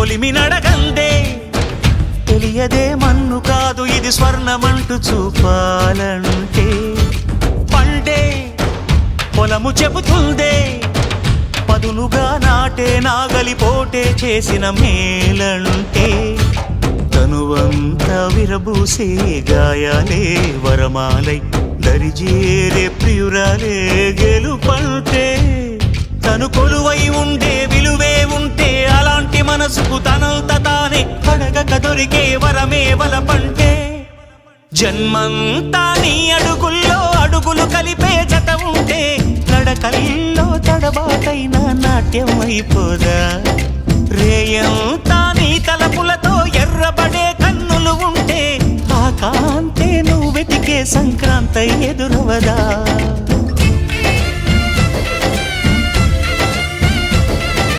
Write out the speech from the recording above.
కొలిమి నడగందే తెలియదే మన్ను కాదు ఇది స్వర్ణమంటూ చూపాలంటే పండే పొలము చెబుతుందే పదునుగా నాటే నాగలిపోటే చేసిన మేలంటే తనువంతా విరబూసే గాయాలే వరమాలై దరిజేరే ప్రియురాలే గెలుపంటే తను కొలువై ఉండే విలువే ఉంటే అలాంటి మనసుకు తనంత తానే అడగక దొరికే వరమే వలపంటే జన్మంతా నీ అడుగుల్లో అడుగులు కలిపే జత ఉంటే నడకల్లో తడబాటైన నాట్యం అయిపోదా రేయంతా నీ తలపులతో ఎర్రబడే కన్నులు ఉంటే ఆ కాంతే నువ్వు వెతికే సంక్రాంతి ఎదురవదా